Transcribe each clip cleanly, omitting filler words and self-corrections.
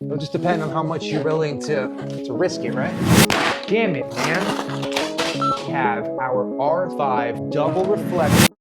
It'll just depend on how much you're willing to risk it, right? Damn it, man. We have our R5 double reflector.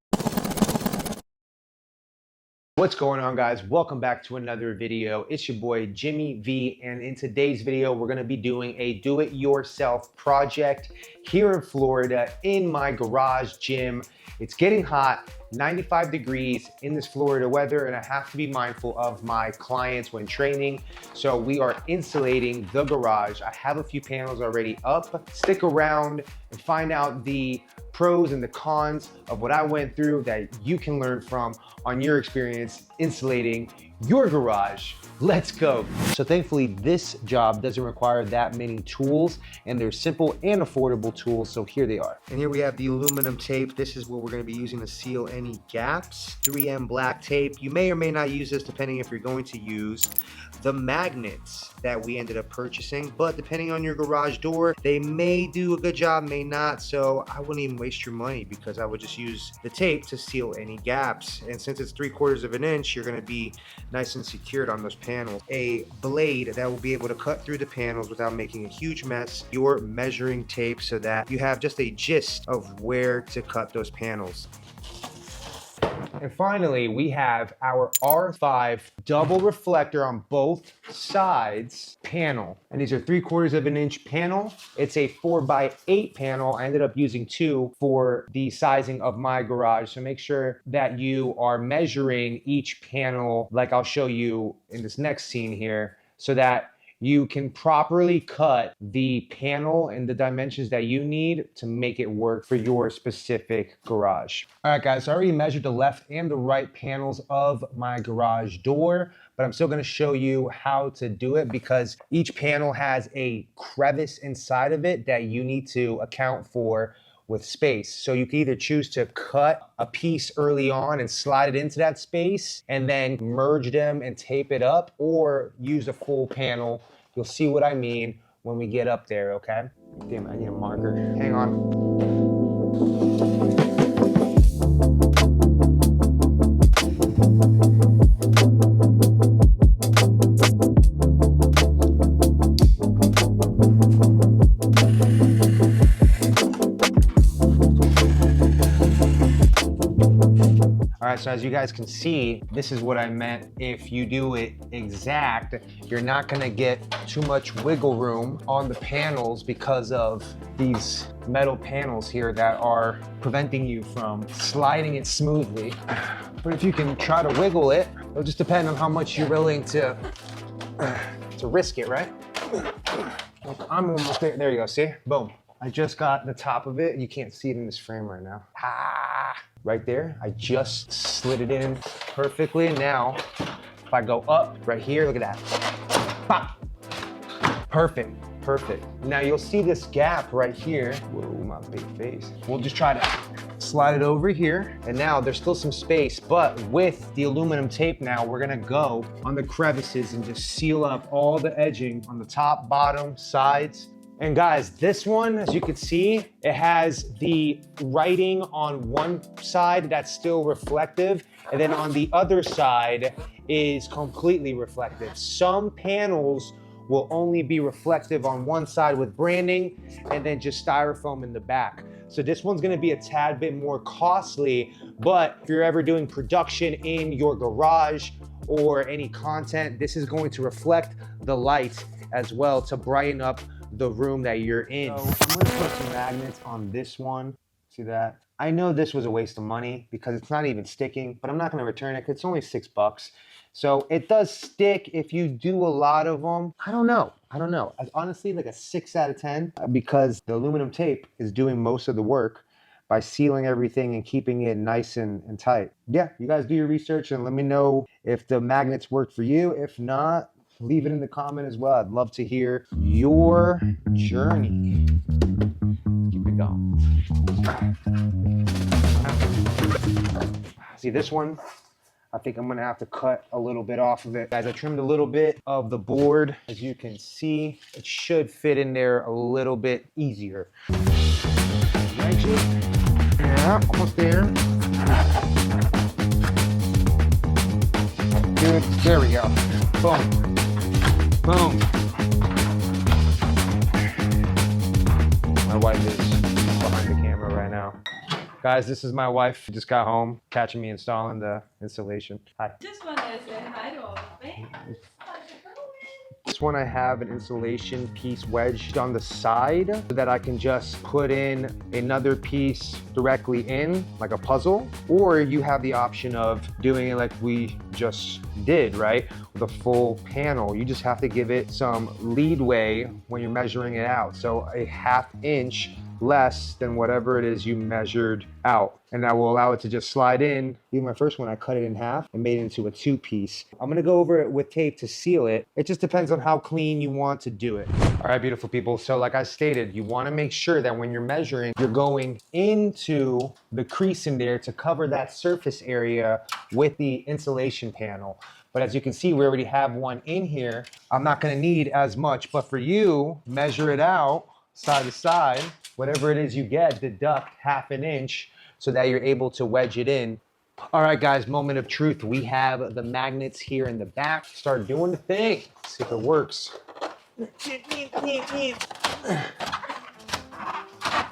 What's going on, guys? Welcome back to another video. It's your boy Jimmy V, and in today's video we're going to be doing a do-it-yourself project here in Florida in my garage gym. It's getting hot, 95 degrees in this Florida weather, and I have to be mindful of my clients when training. So we are insulating the garage. I have a few panels already up. Stick around and find out the pros and the cons of what I went through that you can learn from on your experience insulating your garage. Let's go. So thankfully this job doesn't require that many tools, and they're simple and affordable tools, so here they are. And here we have the aluminum tape. This is what we're going to be using to seal any gaps. 3M black tape. You may or may not use this depending if you're going to use the magnets that we ended up purchasing, but depending on your garage door, they may do a good job, may not. So I wouldn't even waste your money because I would just use the tape to seal any gaps. And since it's 3/4 of an inch, you're going to be nice and secured on those panels. A blade that will be able to cut through the panels without making a huge mess. Your measuring tape so that you have just a gist of where to cut those panels. And finally, we have our R5 double reflector on both sides panel. And these are 3/4 of an inch panel. It's a 4x8 panel. I ended up using 2 for the sizing of my garage. So make sure that you are measuring each panel like I'll show you in this next scene here, so that you can properly cut the panel in the dimensions that you need to make it work for your specific garage. All right, guys, so I already measured the left and the right panels of my garage door, but I'm still gonna show you how to do it because each panel has a crevice inside of it that you need to account for with space. So you can either choose to cut a piece early on and slide it into that space and then merge them and tape it up, or use a full panel. You'll see what I mean when we get up there, okay? Damn, I need a marker. Hang on. All right, so as you guys can see, this is what I meant. If you do it exact, you're not gonna get too much wiggle room on the panels because of these metal panels here that are preventing you from sliding it smoothly. But if you can try to wiggle it, it'll just depend on how much you're willing to risk it, right? I'm almost there. There you go, see? Boom. I just got the top of it. You can't see it in this frame right now. Right there, I just slid it in perfectly. Now, if I go up right here, look at that. Pop. Perfect, perfect. Now you'll see this gap right here. Whoa, my big face. We'll just try to slide it over here. And now there's still some space, but with the aluminum tape now, we're gonna go on the crevices and just seal up all the edging on the top, bottom, sides. And guys, this one, as you can see, it has the writing on one side that's still reflective, and then on the other side is completely reflective. Some panels will only be reflective on one side with branding and then just styrofoam in the back. So this one's gonna be a tad bit more costly, but if you're ever doing production in your garage or any content, this is going to reflect the light as well to brighten up the room that you're in. So I'm gonna put some magnets on this one. See that? I know this was a waste of money because it's not even sticking, but I'm not gonna return it because it's only $6. So it does stick if you do a lot of them. I don't know. Honestly, like a 6 out of 10 because the aluminum tape is doing most of the work by sealing everything and keeping it nice and tight. Yeah, you guys do your research and let me know if the magnets work for you. If not, leave it in the comment as well. I'd love to hear your journey. Keep it going. See this one? I think I'm gonna have to cut a little bit off of it. Guys, I trimmed a little bit of the board. As you can see, it should fit in there a little bit easier. Yeah, almost there. Good, there we go. Boom. Boom. My wife is behind the camera right now. Guys, this is my wife. She just got home, catching me installing the insulation. Hi. Just want to say hi to all of me. This one I have an insulation piece wedged on the side so that I can just put in another piece directly in, like a puzzle. Or you have the option of doing it like we just did, right? With a full panel. You just have to give it some leadway when you're measuring it out. So a 1/2 inch less than whatever it is you measured out. And that will allow it to just slide in. Even my first one, I cut it in half and made it into a 2-piece. I'm gonna go over it with tape to seal it. It just depends on how clean you want to do it. All right, beautiful people. So like I stated, you wanna make sure that when you're measuring, you're going into the crease in there to cover that surface area with the insulation panel. But as you can see, we already have one in here. I'm not gonna need as much, but for you, measure it out side to side. Whatever it is you get, deduct 1/2 inch so that you're able to wedge it in. All right, guys, moment of truth. We have the magnets here in the back. Start doing the thing. See if it works. See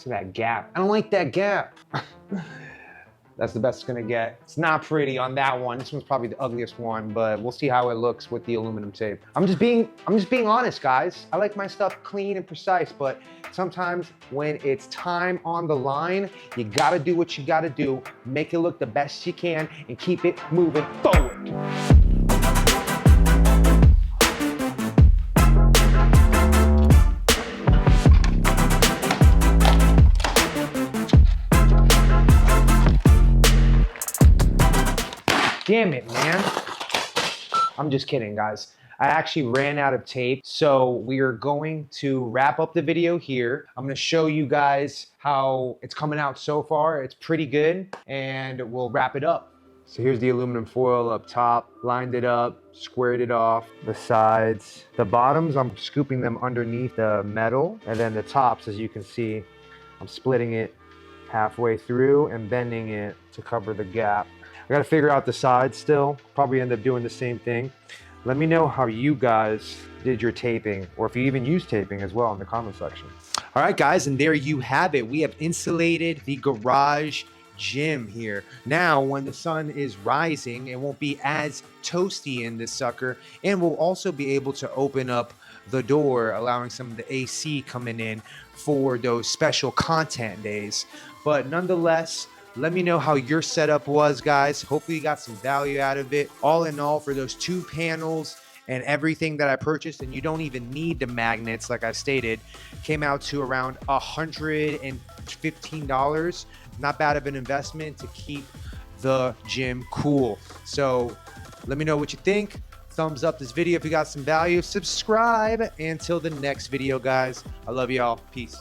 that gap. I don't like that gap. That's the best it's gonna get. It's not pretty on that one. This one's probably the ugliest one, but we'll see how it looks with the aluminum tape. I'm just being honest, guys. I like my stuff clean and precise, but sometimes when it's time on the line, you gotta do what you gotta do, make it look the best you can, and keep it moving forward. Damn it, man. I'm just kidding, guys. I actually ran out of tape, so we are going to wrap up the video here. I'm gonna show you guys how it's coming out so far. It's pretty good, and we'll wrap it up. So here's the aluminum foil up top, lined it up, squared it off, the sides. The bottoms, I'm scooping them underneath the metal, and then the tops, as you can see, I'm splitting it halfway through and bending it to cover the gap. I gotta figure out the sides still, probably end up doing the same thing. Let me know how you guys did your taping, or if you even use taping as well in the comment section. All right, guys, and there you have it. We have insulated the garage gym here. Now, when the sun is rising, it won't be as toasty in this sucker, and we'll also be able to open up the door, allowing some of the AC coming in for those special content days. But nonetheless, let me know how your setup was, guys. Hopefully you got some value out of it. All in all, for those 2 panels and everything that I purchased, and you don't even need the magnets, like I stated, came out to around $115. Not bad of an investment to keep the gym cool. So let me know what you think. Thumbs up this video if you got some value. Subscribe. Until the next video, guys. I love y'all. Peace.